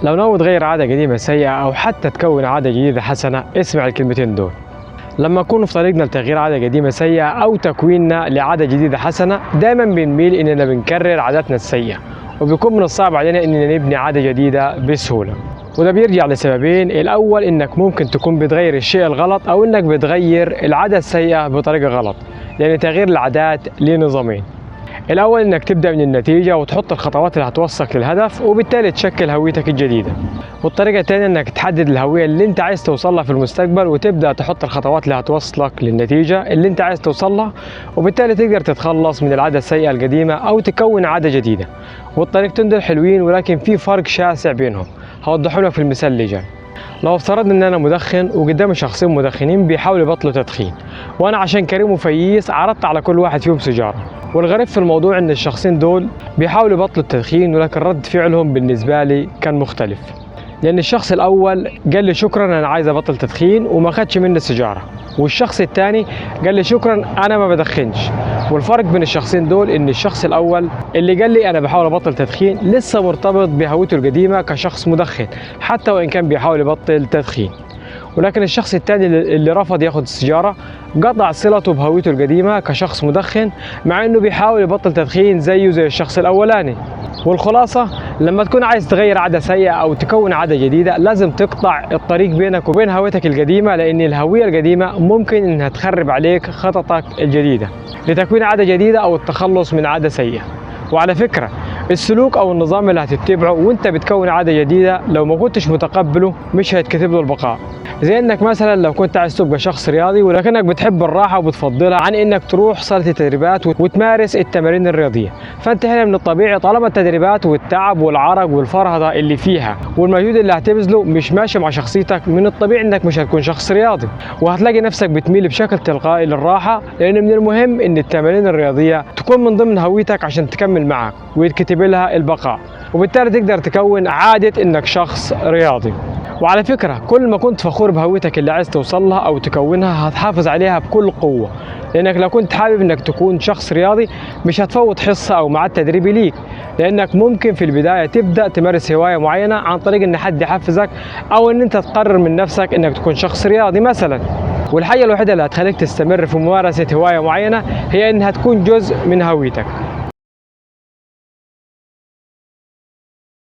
لو ناوي تغير عادة قديمة سيئة أو حتى تكون عادة جديدة حسنة، اسمع الكلمتين دول. لما نكون في طريقنا لتغيير عادة قديمة سيئة أو تكويننا لعادة جديدة حسنة، دائما بنميل إننا بنكرر عاداتنا السيئة، وبيكون من الصعب علينا إننا نبني عادة جديدة بسهولة. وده بيرجع لسببين: الأول إنك ممكن تكون بتغير الشيء الغلط، أو إنك بتغير العادة السيئة بطريقة غلط، لأن تغيير العادات ليه نظامين. الأول إنك تبدأ من النتيجة وتحط الخطوات اللي هتوصلك للهدف، وبالتالي تشكل هويتك الجديدة. والطريقة الثانية إنك تحدد الهوية اللي أنت عايز توصلها في المستقبل، وتبدأ تحط الخطوات اللي هتوصلك للنتيجة اللي أنت عايز توصلها، وبالتالي تقدر تتخلص من العادة السيئة القديمة أو تكون عادة جديدة. والطريقتين دول حلوين، ولكن في فرق شاسع بينهم هوضحه لك في المثال اللي جاي. لو افترضنا ان انا مدخن وقدامي شخصين مدخنين بيحاولوا يبطلوا تدخين، وانا عشان كريم وفييس عرضت على كل واحد فيهم سيجاره. والغريب في الموضوع ان الشخصين دول بيحاولوا يبطلوا التدخين، ولكن رد فعلهم بالنسبه لي كان مختلف. لان الشخص الاول قال لي شكرا انا عايز ابطل تدخين وما خدش مني السيجاره، والشخص الثاني قال لي شكرا انا ما بدخنش. والفرق بين الشخصين دول ان الشخص الاول اللي قال لي انا بحاول ابطل تدخين لسه مرتبط بهويته القديمه كشخص مدخن، حتى وان كان بيحاول يبطل تدخين. ولكن الشخص الثاني اللي رفض ياخد السيجاره قطع صلته بهويته القديمه كشخص مدخن، مع انه بيحاول يبطل تدخين زيه زي الشخص الاولاني. والخلاصه، لما تكون عايز تغير عاده سيئه او تكون عاده جديده، لازم تقطع الطريق بينك وبين هويتك القديمه، لان الهويه القديمه ممكن انها تخرب عليك خططك الجديده لتكوين عاده جديده او التخلص من عاده سيئه. وعلى فكره، السلوك او النظام اللي هتتبعه وانت بتكون عاده جديده لو ما كنتش متقبله مش هيتكتب له البقاء. زي انك مثلا لو كنت عايز تبقى شخص رياضي ولكنك بتحب الراحه وبتفضلها عن انك تروح صاله التدريبات وتمارس التمارين الرياضيه، فانت هنا من الطبيعي طالما التدريبات والتعب والعرق والفرهده اللي فيها والمجهود اللي هتبذله مش ماشي مع شخصيتك، من الطبيعي انك مش هتكون شخص رياضي، وهتلاقي نفسك بتميل بشكل تلقائي للراحه، لان من المهم ان التمارين الرياضيه تكون من ضمن هويتك عشان تكمل معك ويتكتب لها البقاء، وبالتالي تقدر تكون عاده انك شخص رياضي. وعلى فكرة، كل ما كنت فخور بهويتك اللي عايز توصلها أو تكونها هتحافظ عليها بكل قوة، لأنك لو كنت حابب إنك تكون شخص رياضي مش هتفوت حصة أو ميعاد تدريبي ليك، لأنك ممكن في البداية تبدأ تمارس هواية معينة عن طريق إن حد يحفزك، أو إن أنت تقرر من نفسك إنك تكون شخص رياضي مثلا. والحاجة الوحيدة اللي هتخليك تستمر في ممارسة هواية معينة هي إنها تكون جزء من هويتك.